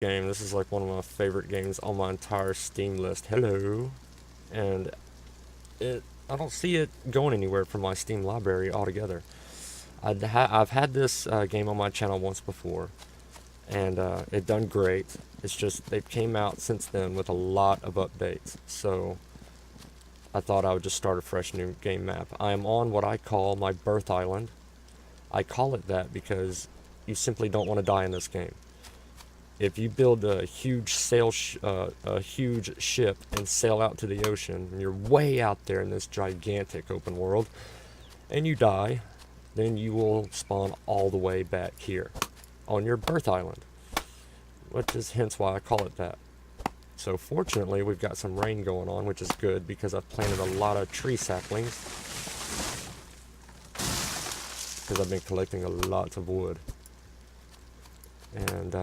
game. This is like one of my favorite games on my entire Steam list. Hello. And I don't see it going anywhere from my Steam library altogether. I've had this game on my channel once before, and it done great. It's just they've came out since then with a lot of updates. So I thought I would just start a fresh new game map. I am on what I call my birth island. I call it that because you simply don't want to die in this game. If you build a huge a huge ship and sail out to the ocean, and you're way out there in this gigantic open world, and you die, then you will spawn all the way back here on your birth island, which is hence why I call it that. So fortunately, we've got some rain going on, which is good because I've planted a lot of tree saplings because I've been collecting a lot of wood. And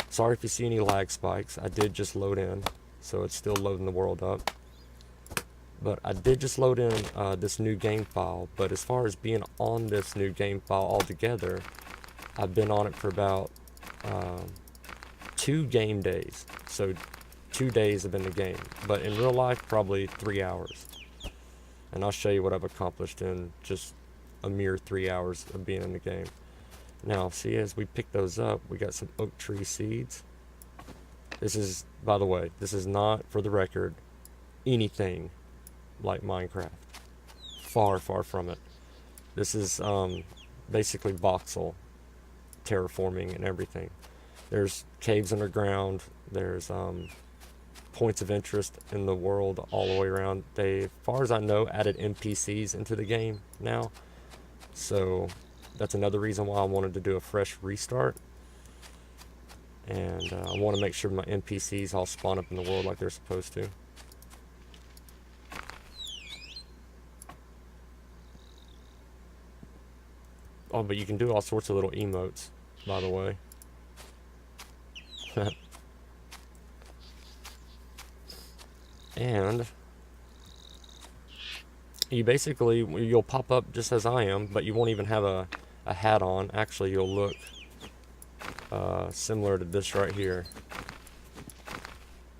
sorry if you see any lag spikes. I did just load in, so it's still loading the world up. But I did just load in this new game file. But as far as being on this new game file altogether, I've been on it for about 2 game days. So 2 days have been the game. But in real life, probably 3 hours. And I'll show you what I've accomplished in just a mere 3 hours of being in the game. Now, see, as we pick those up, we got some oak tree seeds. This is, by the way, this is not, for the record, anything like Minecraft. Far, far from it. This is basically voxel terraforming and everything. There's caves underground. There's points of interest in the world all the way around. They, as far as I know, added NPCs into the game now. So that's another reason why I wanted to do a fresh restart. And I want to make sure my NPCs all spawn up in the world like they're supposed to. Oh, but you can do all sorts of little emotes, by the way. And you basically, you'll pop up just as I am, but you won't even have a hat on. Actually, you'll look similar to this right here.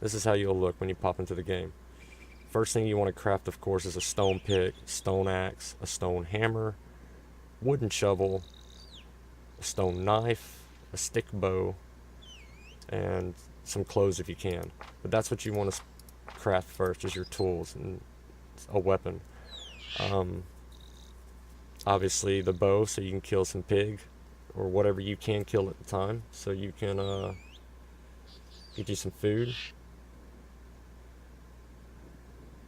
This is how you'll look when you pop into the game. First thing you want to craft, of course, is a stone pick, stone axe, a stone hammer, wooden shovel, a stone knife, a stick bow, and some clothes if you can. But that's what you want to craft first, is your tools and a weapon. Obviously the bow, so you can kill some pig or whatever you can kill at the time, so you can get you some food.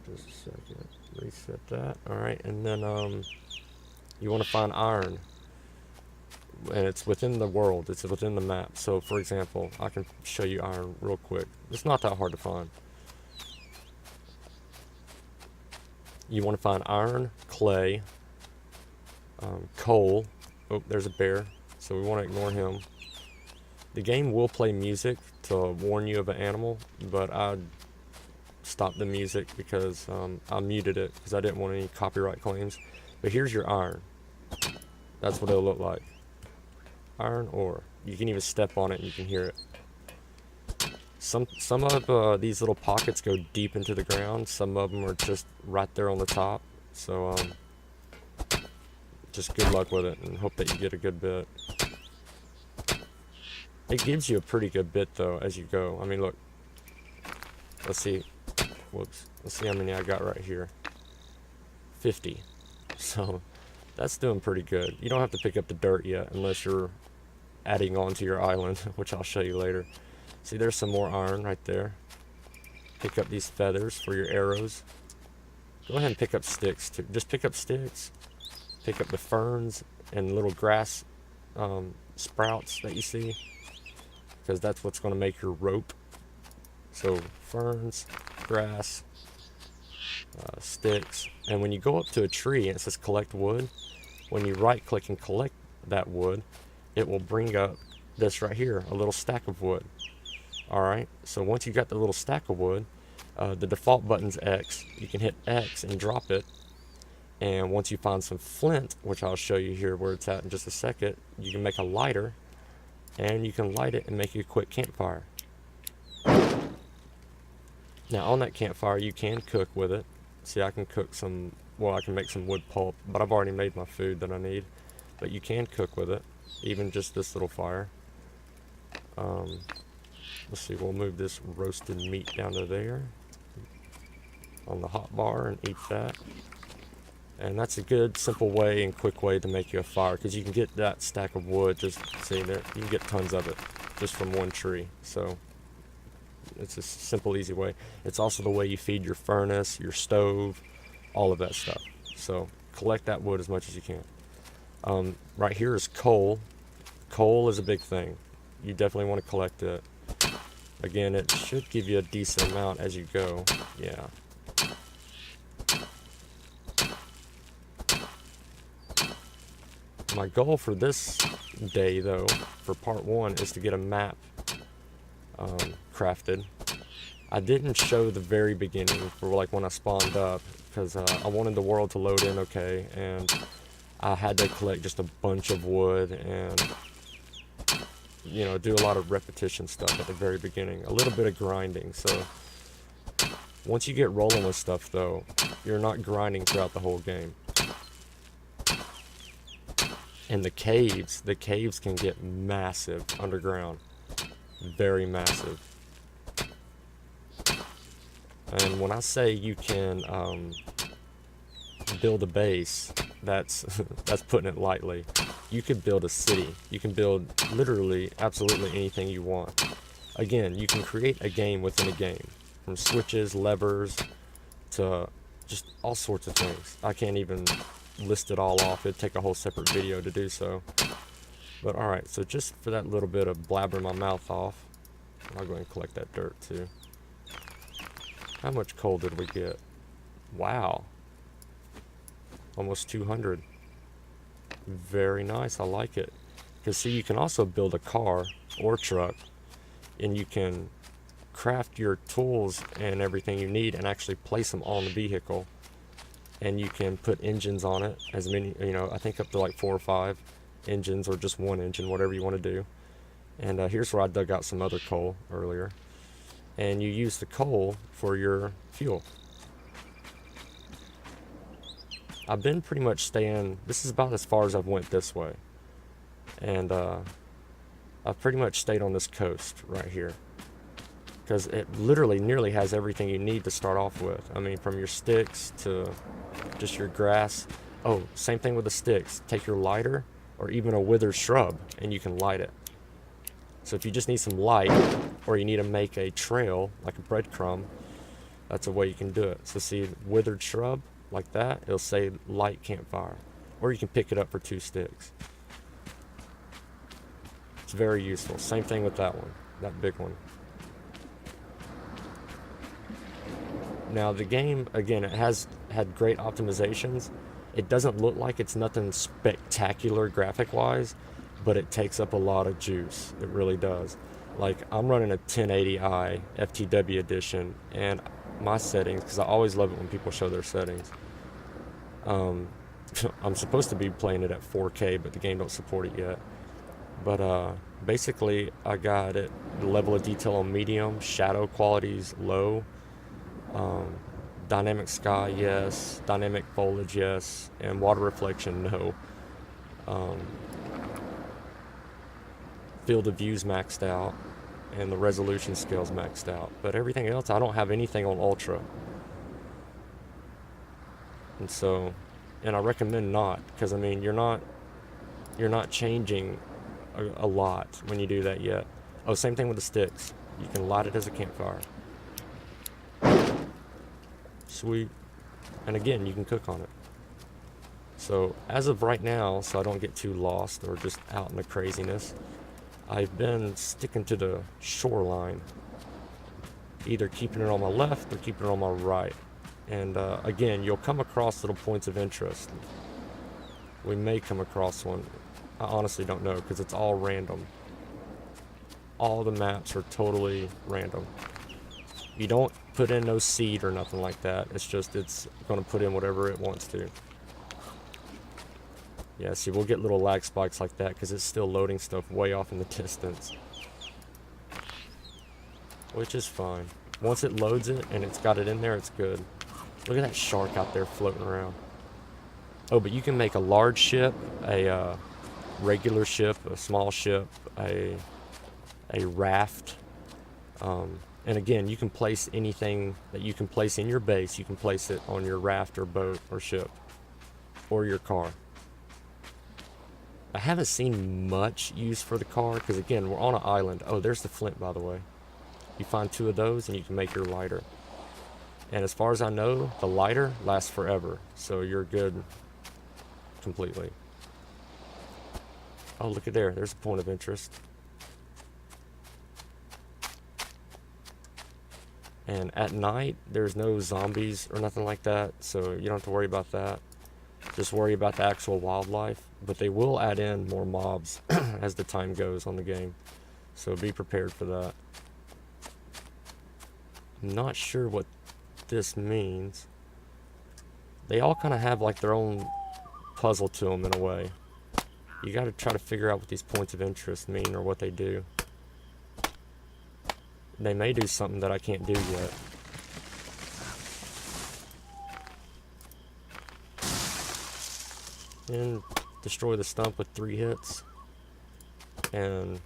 Just a second, reset that. Alright, and then you want to find iron, and it's within the world, it's within the map. So for example, I can show you iron real quick. It's not that hard to find. You want to find iron, clay, coal. Oh, there's a bear, so we want to ignore him. The game will play music to warn you of an animal, but I stopped the music because I muted it because I didn't want any copyright claims. But here's your iron. That's what it'll look like. Iron ore. You can even step on it and you can hear it. Some of these little pockets go deep into the ground. Some of them are just right there on the top. So just good luck with it and hope that you get a good bit. It gives you a pretty good bit though as you go. I mean, look. Let's see. Whoops. Let's see how many I got right here. 50. So that's doing pretty good. You don't have to pick up the dirt yet unless you're adding on to your island, which I'll show you later. See, there's some more iron right there. Pick up these feathers for your arrows. Go ahead and pick up sticks too. Just pick up sticks. Pick up the ferns and little grass sprouts that you see, because that's what's going to make your rope. So ferns, grass, sticks. And when you go up to a tree and it says collect wood, when you right click and collect that wood, it will bring up this right here, a little stack of wood. Alright, so once you got the little stack of wood, the default button's X. You can hit X and drop it, and once you find some flint, which I'll show you here where it's at in just a second, you can make a lighter, and you can light it and make a quick campfire. Now on that campfire you can cook with it. See, I can cook some, well, I can make some wood pulp, but I've already made my food that I need. But you can cook with it, even just this little fire. Let's see, we'll move this roasted meat down to there on the hot bar and eat that. And that's a good, simple way and quick way to make you a fire, because you can get that stack of wood, just see there, you can get tons of it just from one tree. So it's a simple, easy way. It's also the way you feed your furnace, your stove, all of that stuff. So collect that wood as much as you can. Right here is coal. Coal is a big thing. You definitely want to collect it. Again, it should give you a decent amount as you go. Yeah. My goal for this day, though, for part 1, is to get a map crafted. I didn't show the very beginning for like when I spawned up, because I wanted the world to load in okay, and I had to collect just a bunch of wood and, you know, do a lot of repetition stuff at the very beginning, a little bit of grinding. So once you get rolling with stuff, though, you're not grinding throughout the whole game. And the caves can get massive underground, very massive. And when I say you can build a base, that's that's putting it lightly. You could build a city. You can build literally absolutely anything you want. Again, you can create a game within a game, from switches, levers, to just all sorts of things. I can't even list it all off. It'd take a whole separate video to do so. But alright, so just for that little bit of blabbering my mouth off, I'll go ahead and collect that dirt too. How much coal did we get? Wow. Almost 200. Very nice, I like it. Because see, you can also build a car or truck, and you can craft your tools and everything you need and actually place them on the vehicle. And you can put engines on it, as many, you know, I think up to like 4 or 5 engines, or just one engine, whatever you want to do. And here's where I dug out some other coal earlier. And you use the coal for your fuel. I've been pretty much staying, this is about as far as I've went this way. And I've pretty much stayed on this coast right here, because it literally nearly has everything you need to start off with. I mean, from your sticks to just your grass. Oh, same thing with the sticks. Take your lighter or even a withered shrub and you can light it. So if you just need some light, or you need to make a trail like a breadcrumb, that's a way you can do it. So see, withered shrub like that, it'll say light campfire, or you can pick it up for 2 sticks. It's very useful. Same thing with that one, that big one. Now the game, again, it has had great optimizations. It doesn't look like it's nothing spectacular graphic wise, but it takes up a lot of juice. It really does. Like, I'm running a 1080i FTW edition, and my settings, because I always love it when people show their settings. I'm supposed to be playing it at 4K, but the game don't support it yet. But basically, I got it, the level of detail on medium, shadow qualities low, dynamic sky, yes, dynamic foliage, yes, and water reflection, no. Field of views maxed out, and the resolution scale's maxed out. But everything else, I don't have anything on ultra. And so, and I recommend not, because I mean, you're not changing a lot when you do that yet. Oh, same thing with the sticks. You can light it as a campfire. Sweet. And again, you can cook on it. So as of right now, so I don't get too lost or just out in the craziness, I've been sticking to the shoreline, either keeping it on my left or keeping it on my right. And again, you'll come across little points of interest. We may come across one. I honestly don't know, because it's all random. All the maps are totally random. You don't put in no seed or nothing like that. It's just, it's going to put in whatever it wants to. Yeah, see, we'll get little lag spikes like that because it's still loading stuff way off in the distance. Which is fine. Once it loads it and it's got it in there, it's good. Look at that shark out there floating around. Oh, but you can make a large ship, a regular ship, a small ship, a raft. And again, you can place anything that you can place in your base. You can place it on your raft or boat or ship or your car. I haven't seen much use for the car because, again, we're on an island. Oh, there's the flint, by the way. You find 2 of those and you can make your lighter. And as far as I know, the lighter lasts forever. So you're good completely. Oh, look at there. There's a point of interest. And at night, there's no zombies or nothing like that. So you don't have to worry about that. Just worry about the actual wildlife. But they will add in more mobs as the time goes on the game. So be prepared for that. I'm not sure what this means. They all kind of have like their own puzzle to them in a way. You got to try to figure out what these points of interest mean or what they do. They may do something that I can't do yet. And destroy the stump with 3 hits. And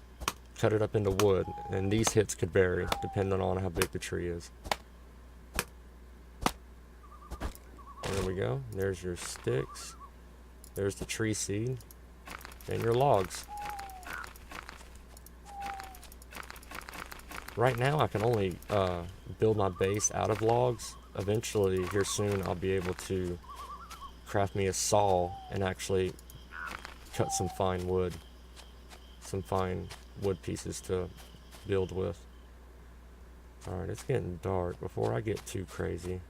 cut it up into wood. And these hits could vary depending on how big the tree is. There we go. There's your sticks. There's the tree seed. And your logs. Right now I can only build my base out of logs. Eventually, here soon, I'll be able to craft me a saw and actually cut some fine wood. Some fine wood pieces to build with. Alright, it's getting dark before I get too crazy.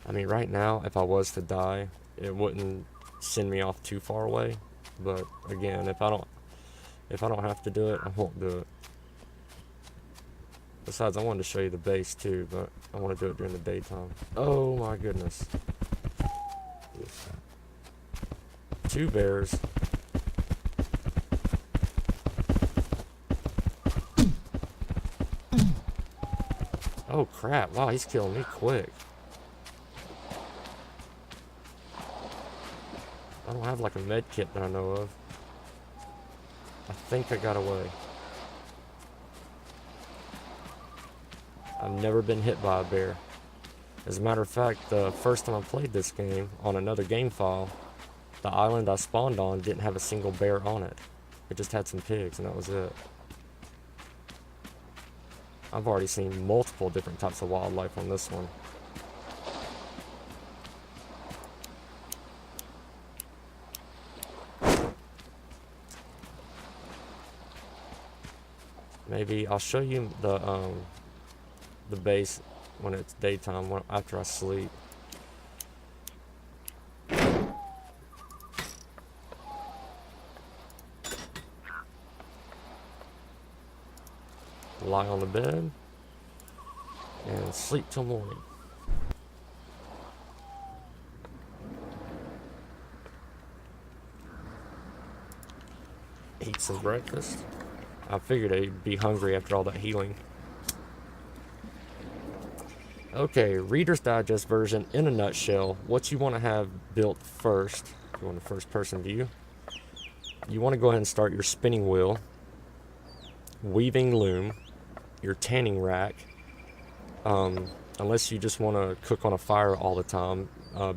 I mean, right now, if I was to die, it wouldn't send me off too far away. But again, if I don't have to do it, I won't do it. Besides, I wanted to show you the base too, but I want to do it during the daytime. Oh my goodness. 2 bears. Oh crap, wow, he's killing me quick. I don't have like a med kit that I know of. I think I got away. I've never been hit by a bear. As a matter of fact, the first time I played this game on another game file, the island I spawned on didn't have a single bear on it. It just had some pigs and that was it. I've already seen multiple different types of wildlife on this one. Maybe I'll show you the base when it's daytime, after I sleep. Lie on the bed and sleep till morning. Eat some breakfast. I figured I'd be hungry after all that healing. Okay, Reader's Digest version in a nutshell. What you want to have built first, if you want a first person view, you want to go ahead and start your spinning wheel, weaving loom, your tanning rack, unless you just want to cook on a fire all the time,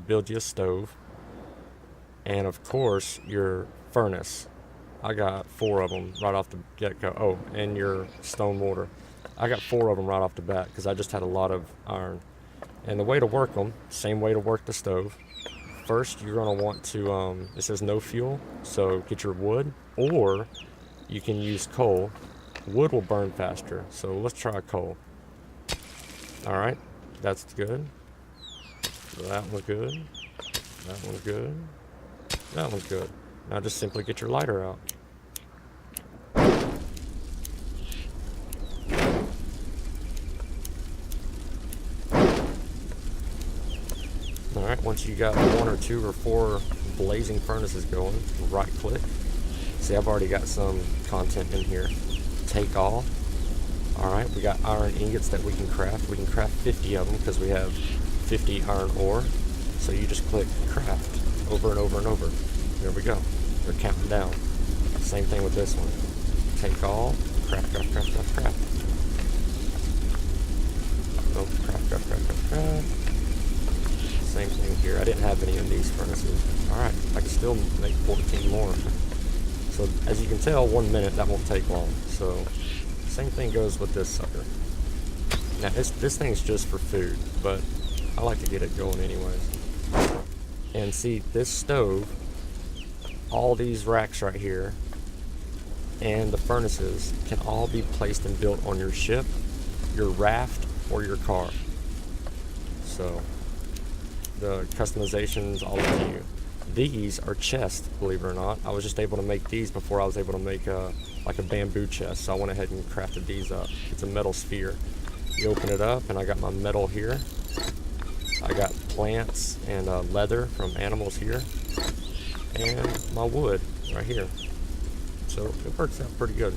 build you a stove, and of course your furnace. I got 4 of them right off the get-go. Oh, and your stone mortar. I got 4 of them right off the bat because I just had a lot of iron. And the way to work them, same way to work the stove. First, you're going to want to, it says no fuel, so get your wood, or you can use coal. Wood will burn faster, so let's try coal. Alright, that's good. That one's good. That one's good. That one's good. Now just simply get your lighter out. once you got 1 or 2 or 4 blazing furnaces going, right click. See, I've already got some content in here. Take all. Alright, we got iron ingots that we can craft. We can craft 50 of them because we have 50 iron ore. So you just click craft over and over and over. There we go. They're counting down. Same thing with this one. Take all, craft, craft, craft, craft, craft. Oh, craft, craft, craft, craft, craft. Same thing here. I didn't have any of these furnaces. Alright, I can still make 14 more. So as you can tell, 1 minute, that won't take long. So same thing goes with this sucker. Now this thing's just for food, but I like to get it going anyways. And see, this stove, all these racks right here, and the furnaces can all be placed and built on your ship, your raft, or your car. So the customization's all up to you. These are chests, believe it or not. I was just able to make these before I was able to make like a bamboo chest, so I went ahead and crafted these up. It's a metal sphere. You open it up, and I got my metal here. I got plants and leather from animals here, and my wood right here. So it works out pretty good.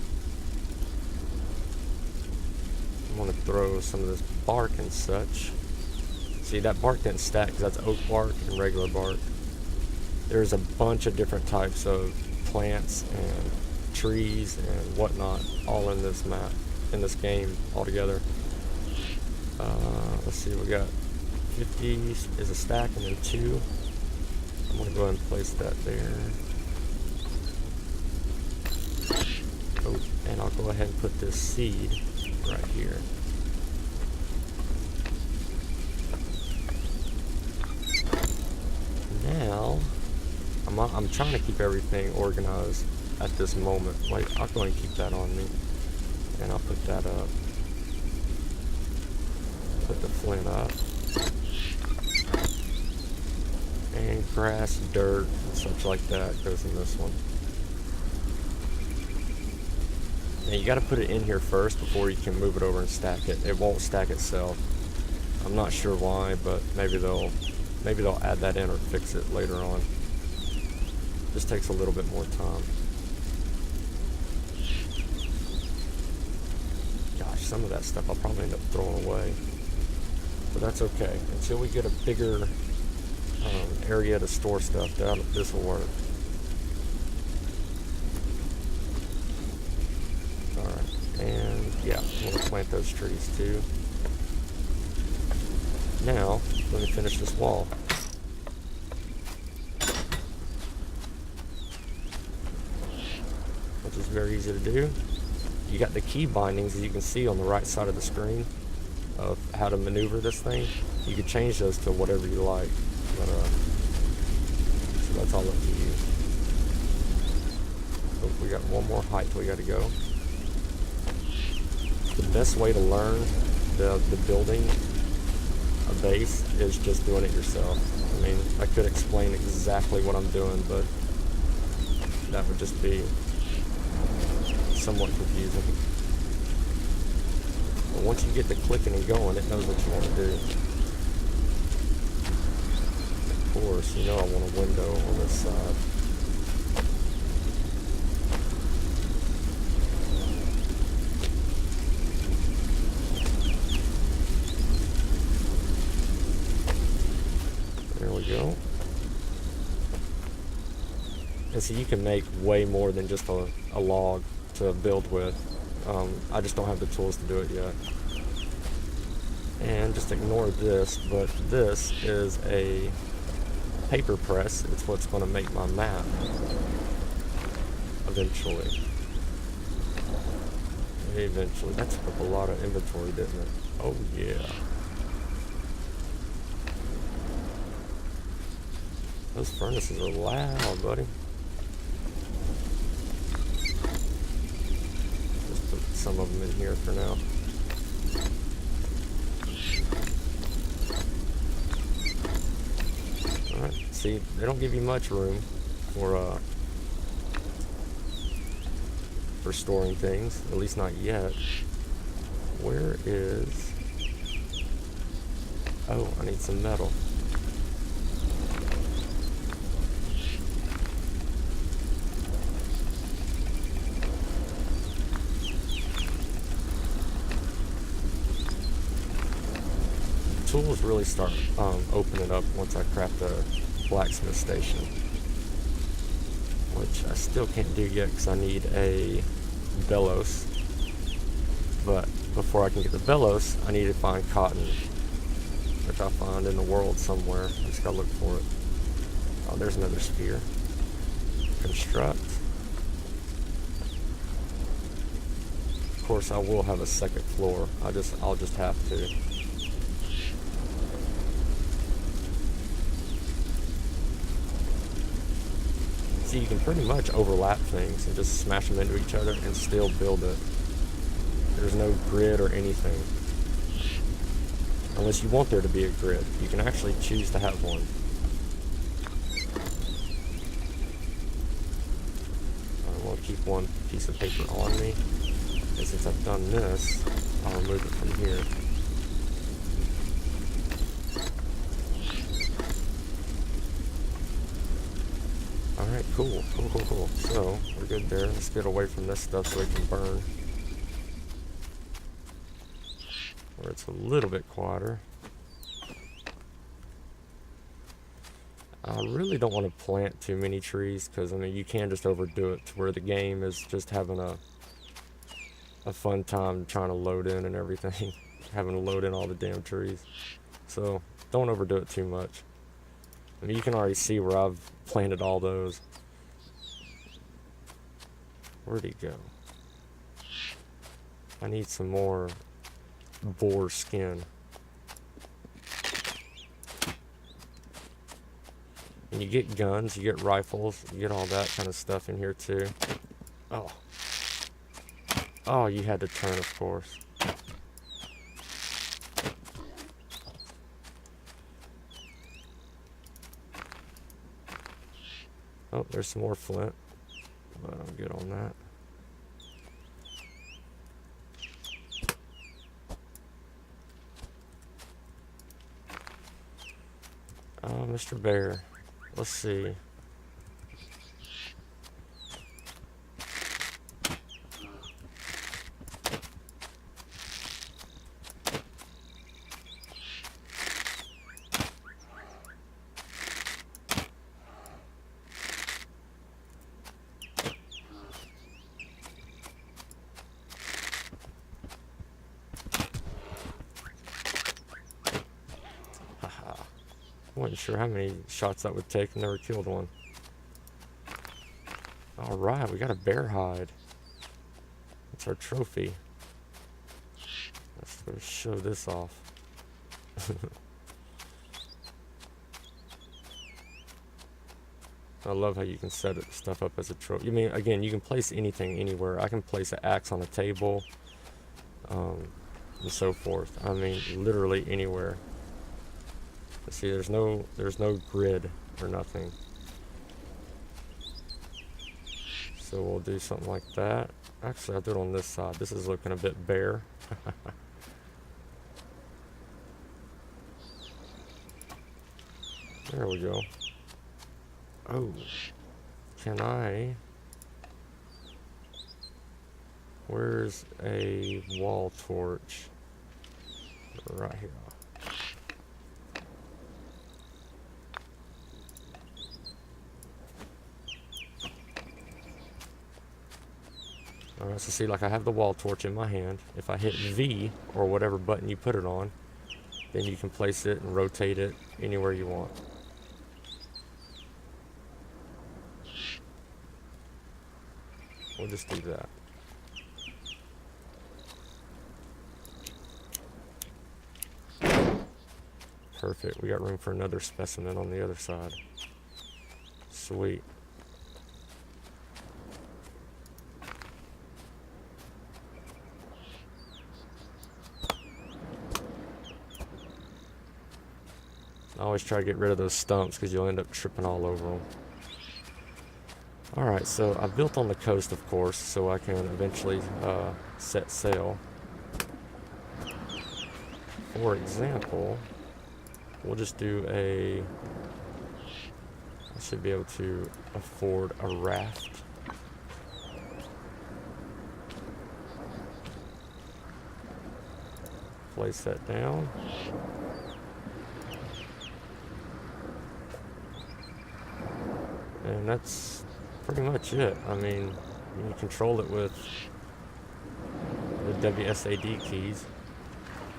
I'm gonna throw some of this bark and such. See, that bark didn't stack because that's oak bark and regular bark. There's a bunch of different types of plants and trees and whatnot all in this map, in this game altogether. Let's see, we got 50 is a stack and then 2. I'm gonna go ahead and place that there. Oh, and I'll go ahead and put this seed right here. Now, I'm trying to keep everything organized at this moment. Like, I'll go ahead and keep that on me. And I'll put that up. Put the flint up. And grass, dirt, and such like that goes in this one. Now you gotta put it in here first before you can move it over and stack it. It won't stack itself. I'm not sure why, but maybe they'll add that in or fix it later on. Just takes a little bit more time. Gosh, some of that stuff I'll probably end up throwing away. But that's okay. Until we get a bigger area to store stuff, this will work. Alright, and yeah, I'm going to plant those trees too. Now, let me finish this wall. Which is very easy to do. You got the key bindings, as you can see on the right side of the screen, of how to maneuver this thing. You can change those to whatever you like. But, so that's all up to you. Oh, we got one more height we got to go. The best way to learn the building a base is just doing it yourself. I mean, I could explain exactly what I'm doing, but that would just be somewhat confusing. But once you get the clicking and going, it knows what you want to do. Of course, you know I want a window on this side. There we go. And so you can make way more than just a log to build with. I just don't have the tools to do it yet. And just ignore this, but this is a paper press. It's what's going to make my map eventually. Eventually. That took up a lot of inventory, didn't it? Oh yeah. Those furnaces are loud, buddy. Just put some of them in here for now. Alright, see, they don't give you much room for storing things, at least not yet. Where is... Oh, I need some metal. tools really start opening up once I craft a blacksmith station, which I still can't do yet because I need a bellows. But before I can get the bellows, I need to find cotton, which I'll find in the world somewhere. I just gotta look for it. Oh, there's another spear. Construct. Of course, I will have a second floor. I'll just have to. See, you can pretty much overlap things and just smash them into each other and still build it. There's no grid or anything. Unless you want there to be a grid. You can actually choose to have one. I will keep one piece of paper on me. And since I've done this, I'll remove it from here. Alright, cool. So, we're good there. Let's get away from this stuff so it can burn. Where it's a little bit quieter. I really don't want to plant too many trees because, I mean, you can just overdo it to where the game is just having a fun time trying to load in and everything. Having to load in all the damn trees. So, don't overdo it too much. I mean, you can already see where I've planted all those. Where'd he go? I need some more boar skin. And you get guns, you get rifles, you get all that kind of stuff in here too. Oh, you had to turn, of course. Oh, there's some more flint, but I'm good on that. Mr. Bear, let's see. I wasn't sure how many shots that would take. Never killed one. Alright, we got a bear hide. That's our trophy. Let's go show this off. I love how you can set stuff up as a trophy. I mean, again, you can place anything anywhere. I can place an axe on a table, and so forth. I mean, literally anywhere. See, there's no grid or nothing. So we'll do something like that. Actually, I'll do it on this side. This is looking a bit bare. There we go. Oh, can I? Where's a wall torch? Right here. Alright, so see, like I have the wall torch in my hand. If I hit V, or whatever button you put it on, then you can place it and rotate it anywhere you want. We'll just do that. Perfect, we got room for another specimen on the other side. Sweet. I always try to get rid of those stumps because you'll end up tripping all over them. Alright, so I built on the coast, of course, so I can eventually set sail. For example, we'll just do I should be able to afford a raft. Place that down. And that's pretty much it. I mean, you can control it with the WSAD keys.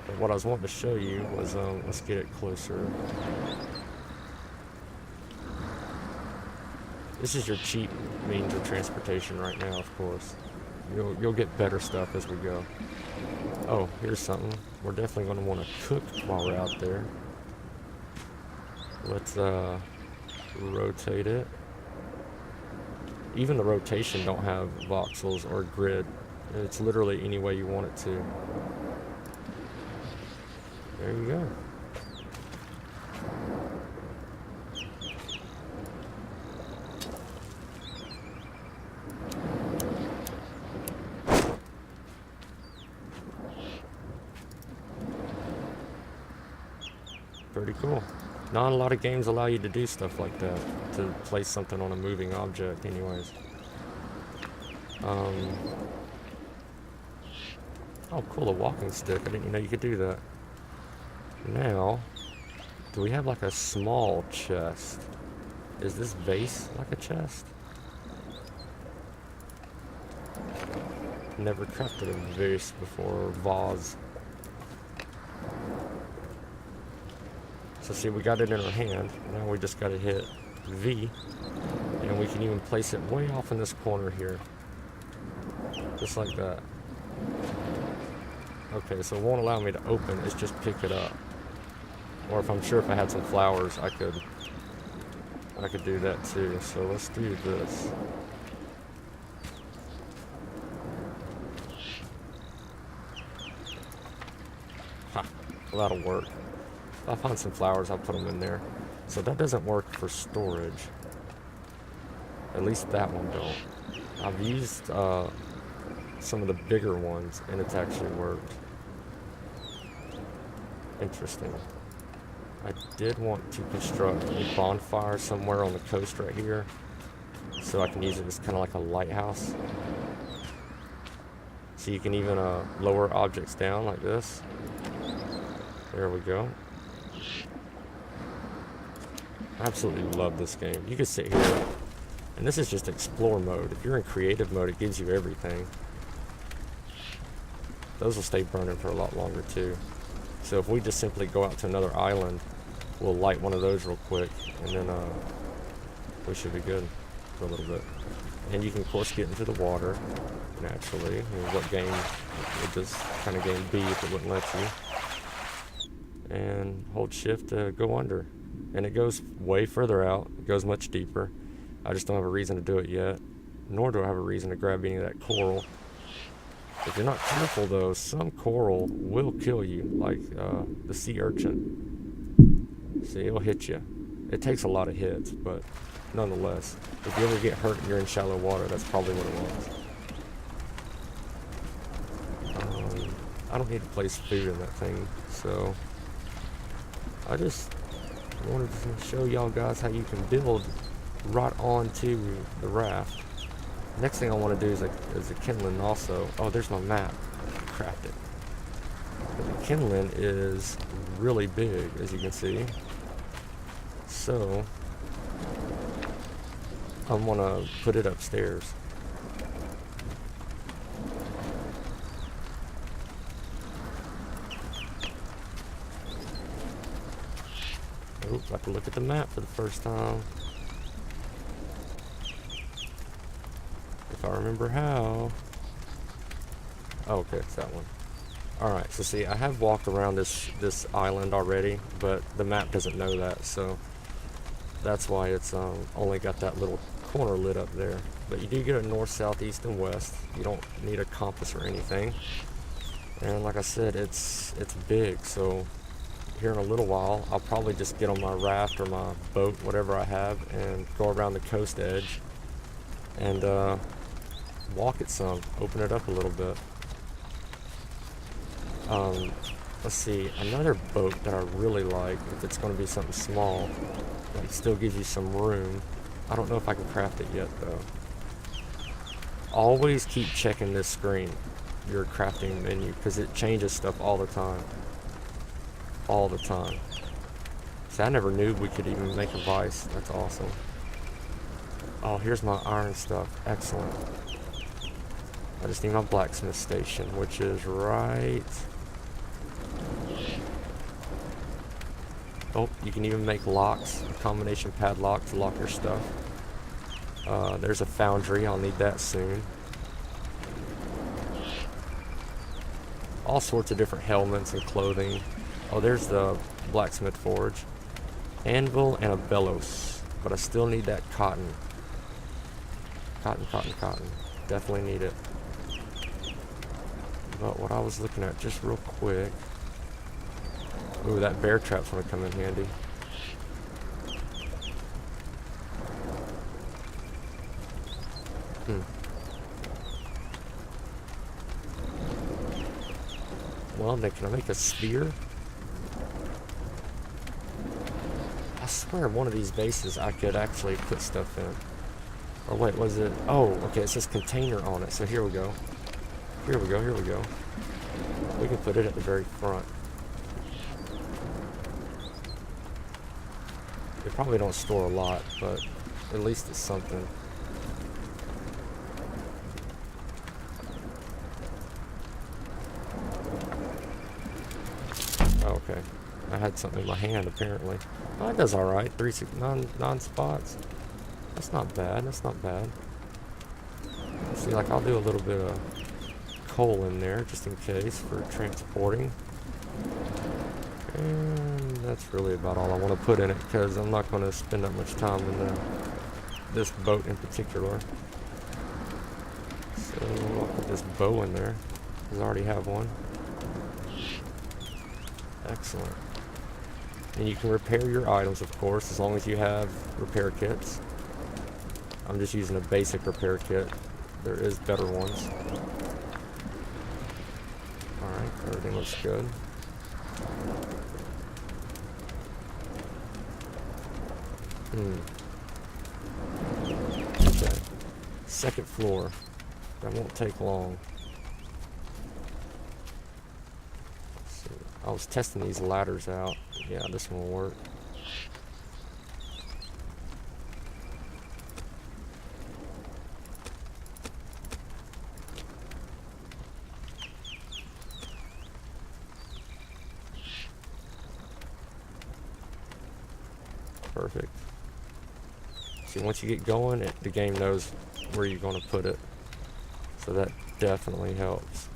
But what I was wanting to show you was, let's get it closer. This is your cheap means of transportation right now, of course. You'll get better stuff as we go. Oh, here's something. We're definitely going to want to cook while we're out there. Let's rotate it. Even the rotation don't have voxels or grid. It's literally any way you want it to. There you go. Pretty cool. Not a lot of games allow you to do stuff like that, to place something on a moving object anyways. Oh cool, a walking stick. I didn't even know you could do that. Now, do we have like a small chest? Is this vase like a chest? Never crafted a vase before, vase. So see, we got it in our hand. Now we just got to hit V, and we can even place it way off in this corner here. Just like that. Okay, so it won't allow me to open, it's just pick it up. Or if I'm sure if I had some flowers, I could do that too. So let's do this. Ha, well, that'll work. If I find some flowers, I'll put them in there. So that doesn't work for storage. At least that one don't. I've used some of the bigger ones, and it's actually worked. Interesting. I did want to construct a bonfire somewhere on the coast right here, so I can use it as kind of like a lighthouse. So you can even lower objects down like this. There we go. I absolutely love this game. You can sit here, and this is just explore mode. If you're in creative mode, it gives you everything. Those will stay burning for a lot longer too. So if we just simply go out to another island, we'll light one of those real quick, and then we should be good for a little bit. And you can of course get into the water naturally. I mean, what game would this kind of game be if it wouldn't let you? And hold shift to go under. And it goes way further out. It goes much deeper. I just don't have a reason to do it yet. Nor do I have a reason to grab any of that coral. If you're not careful though, some coral will kill you, like the sea urchin. See, it'll hit you. It takes a lot of hits, but nonetheless, if you ever get hurt and you're in shallow water, that's probably what it was. I don't need to place food in that thing, so I just wanted to show y'all guys how you can build right onto the raft. Next thing I want to do is a kindling also. Oh, there's my map. Craft it. But the kindling is really big, as you can see. So I want to put it upstairs. Oh, I have to look at the map for the first time. If I remember how. Oh, okay, it's that one. Alright, so see, I have walked around this island already, but the map doesn't know that, so that's why it's only got that little corner lit up there. But you do get a north, south, east, and west. You don't need a compass or anything. And like I said, it's big, so here in a little while, I'll probably just get on my raft or my boat, whatever I have, and go around the coast edge and walk it some, open it up a little bit. Let's see, another boat that I really like, if it's going to be something small, that still gives you some room. I don't know if I can craft it yet though. Always keep checking this screen, your crafting menu, because it changes stuff all the time. All the time. See, I never knew we could even make a vice. That's awesome. Oh, here's my iron stuff. Excellent. I just need my blacksmith station, which is right... Oh, you can even make locks, combination padlock to lock your stuff. There's a foundry, I'll need that soon. All sorts of different helmets and clothing. Oh, there's the blacksmith forge. Anvil and a bellows, but I still need that cotton. Cotton. Definitely need it. But what I was looking at just real quick. Ooh, that bear trap's gonna come in handy. Well, then can I make a spear? I swear one of these bases I could actually put stuff in. Or wait, was it? Oh, okay, it says container on it. So here we go. Here we go. We can put it at the very front. They probably don't store a lot, but at least it's something. Okay, I had something in my hand apparently. Oh, that does all right. 9 spots. That's not bad. See, like I'll do a little bit of coal in there just in case for transporting. And that's really about all I want to put in it because I'm not going to spend that much time in this boat in particular. So I'll put this bow in there because I already have one. Excellent. And you can repair your items, of course, as long as you have repair kits. I'm just using a basic repair kit. There is better ones. Alright, everything looks good. Okay. Second floor. That won't take long. I was testing these ladders out. Yeah, this one will work. Perfect. See, once you get going, the game knows where you're going to put it. So that definitely helps.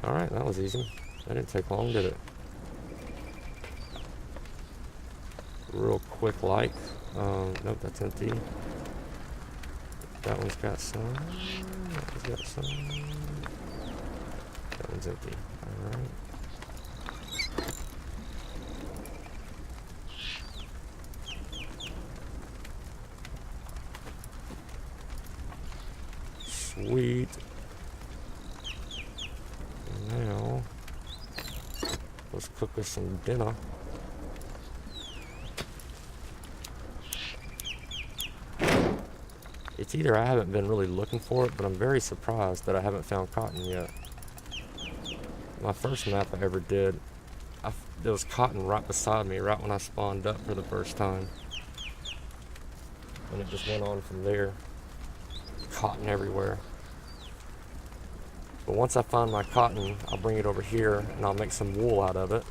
Alright, that was easy. That didn't take long, did it? Real quick like. Nope, that's empty. That one's got some. That one's got some. That one's empty. Alright. Sweet. Now, let's cook us some dinner. It's either I haven't been really looking for it, but I'm very surprised that I haven't found cotton yet. My first map I ever did, there was cotton right beside me, right when I spawned up for the first time. And it just went on from there. Cotton everywhere. But once I find my cotton, I'll bring it over here and I'll make some wool out of it.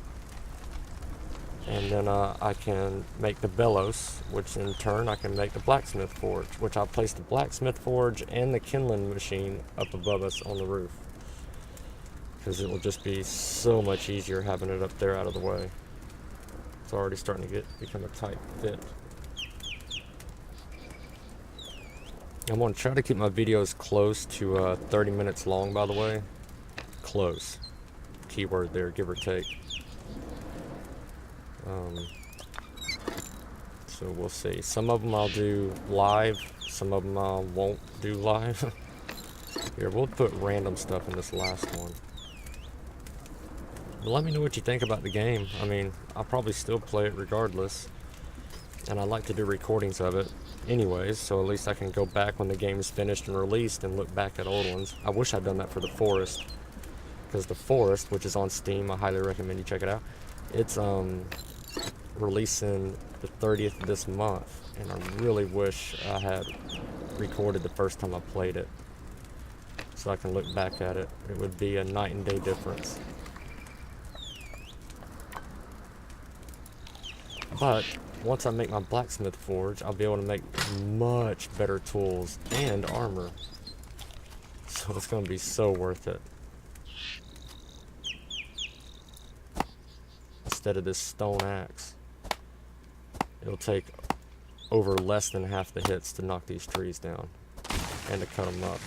And then I can make the bellows, which in turn I can make the blacksmith forge, which I'll place the blacksmith forge and the kindling machine up above us on the roof. Because it will just be so much easier having it up there out of the way. It's already starting to become a tight fit. I'm going to try to keep my videos close to 30 minutes long, by the way. Close. Keyword there, give or take. So we'll see. Some of them I'll do live. Some of them I won't do live. Here, we'll put random stuff in this last one. But let me know what you think about the game. I mean, I'll probably still play it regardless. And I like to do recordings of it anyways, so at least I can go back when the game is finished and released and look back at old ones. I wish I'd done that for The Forest, because The Forest, which is on Steam, I highly recommend you check it out. It's releasing the 30th of this month, and I really wish I had recorded the first time I played it, so I can look back at it. It would be a night and day difference. But once I make my blacksmith forge, I'll be able to make much better tools and armor. So it's going to be so worth it. Instead of this stone axe, it'll take over less than half the hits to knock these trees down and to cut them up.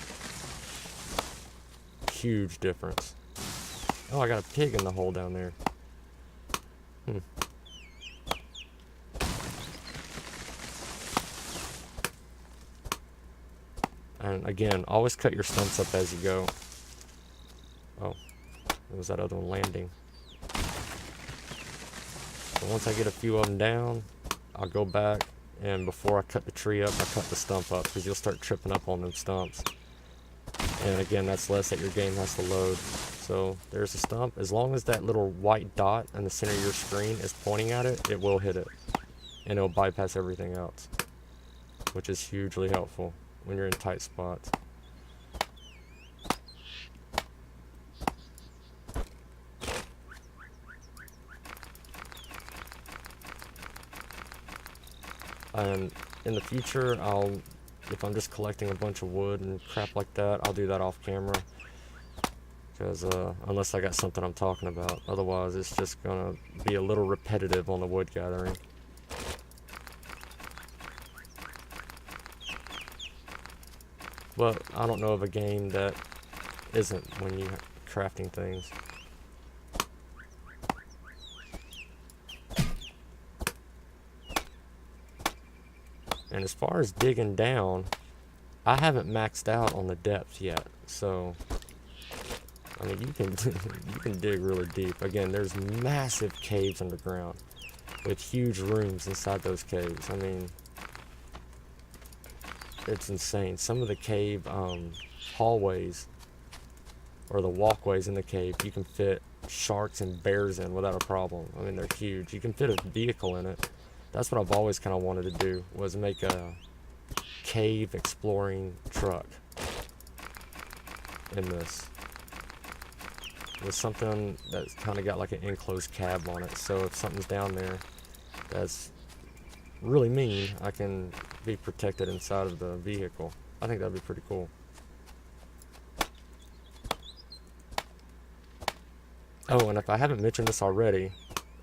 Huge difference. Oh, I got a pig in the hole down there. And again, always cut your stumps up as you go. Oh, it was that other one landing. So once I get a few of them down, I'll go back, and before I cut the tree up, I cut the stump up, because you'll start tripping up on them stumps. And again, that's less that your game has to load. So there's a stump. As long as that little white dot in the center of your screen is pointing at it, it will hit it. And it'll bypass everything else, which is hugely helpful when you're in tight spots. And in the future, if I'm just collecting a bunch of wood and crap like that, I'll do that off camera. Because unless I got something I'm talking about, otherwise it's just gonna be a little repetitive on the wood gathering. But I don't know of a game that isn't when you're crafting things. And as far as digging down, I haven't maxed out on the depth yet. So, I mean, you can you can dig really deep. Again, there's massive caves underground with huge rooms inside those caves. I mean, it's insane. Some of the cave hallways, or the walkways in the cave, you can fit sharks and bears in without a problem. I mean, they're huge. You can fit a vehicle in it. That's what I've always kind of wanted to do, was make a cave exploring truck in this. With something that's kind of got like an enclosed cab on it, so if something's down there that's really mean, I can be protected inside of the vehicle. I think that'd be pretty cool. Oh, and if I haven't mentioned this already,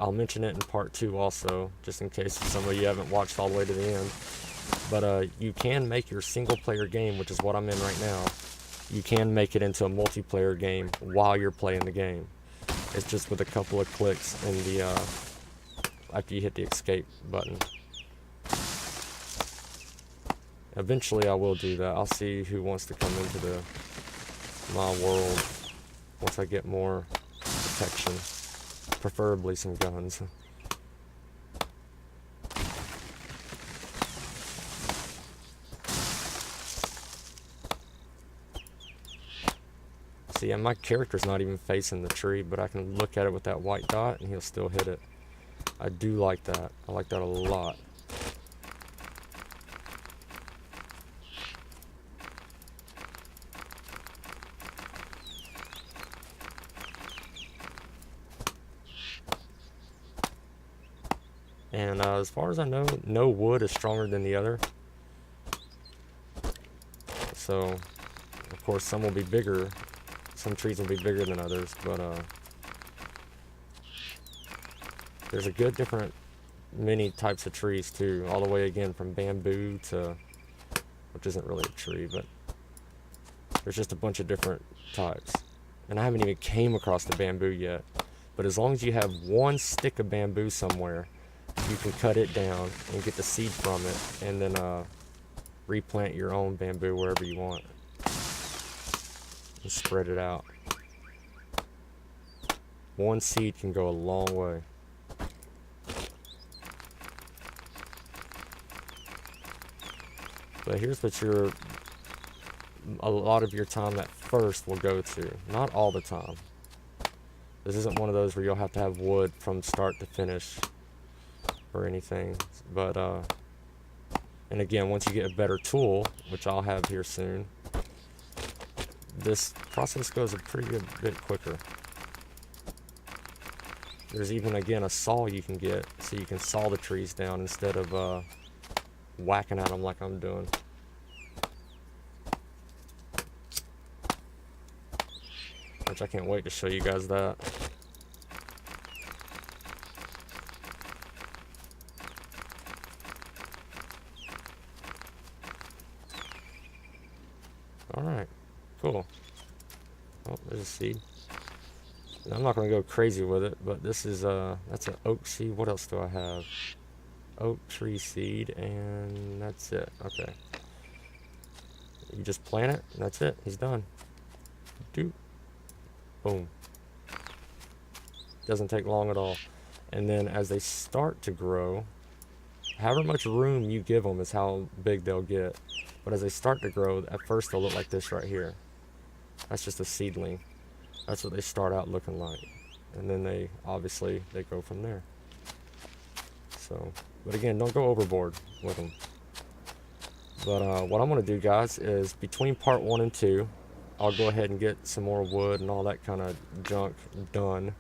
I'll mention it in part 2 also, just in case some of you haven't watched all the way to the end. But you can make your single player game, which is what I'm in right now, you can make it into a multiplayer game while you're playing the game. It's just with a couple of clicks in the after you hit the escape button. Eventually I will do that. I'll see who wants to come into my world once I get more protection. Preferably some guns. See, and my character's not even facing the tree, but I can look at it with that white dot and he'll still hit it. I do like that. I like that a lot. And as far as I know, no wood is stronger than the other. So, of course, some will be bigger. Some trees will be bigger than others, but there's a good different many types of trees too, all the way again from bamboo to, which isn't really a tree, but there's just a bunch of different types. And I haven't even came across the bamboo yet. But as long as you have one stick of bamboo somewhere, you can cut it down and get the seed from it, and then replant your own bamboo wherever you want and spread it out. One seed can go a long way. But here's what a lot of your time at first will go to. Not all the time. This isn't one of those where you'll have to have wood from start to finish. or anything. But and again, once you get a better tool, which I'll have here soon, this process goes a pretty good bit quicker. There's even, again, a saw you can get, so you can saw the trees down instead of whacking at them like I'm doing. Which I can't wait to show you guys that. Alright, cool. Oh, there's a seed. And I'm not going to go crazy with it, but this is, that's an oak seed. What else do I have? Oak tree seed, and that's it. Okay. You just plant it, and that's it. He's done. Doop. Boom. Doesn't take long at all. And then as they start to grow, however much room you give them is how big they'll get. But as they start to grow, at first they'll look like this right here. That's just a seedling. That's what they start out looking like. And then they, obviously, they go from there. So, but again, don't go overboard with them. But what I'm going to do, guys, is between part 1 and 2, I'll go ahead and get some more wood and all that kind of junk done.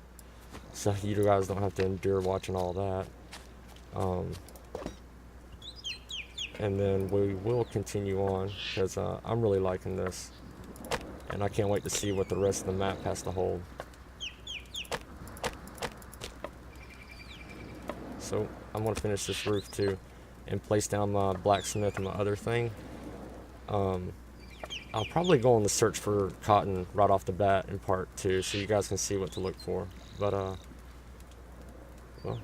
So you guys don't have to endure watching all that. And then we will continue on, because I'm really liking this. And I can't wait to see what the rest of the map has to hold. So I'm going to finish this roof too, and place down my blacksmith and my other thing. I'll probably go on the search for cotton right off the bat in part 2, so you guys can see what to look for. But well,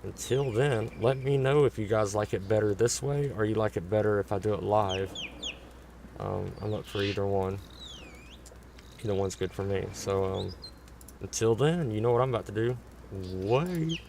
until then, let me know if you guys like it better this way, or you like it better if I do it live. I'm up for either one. Either one's good for me. So until then, you know what I'm about to do. Wait.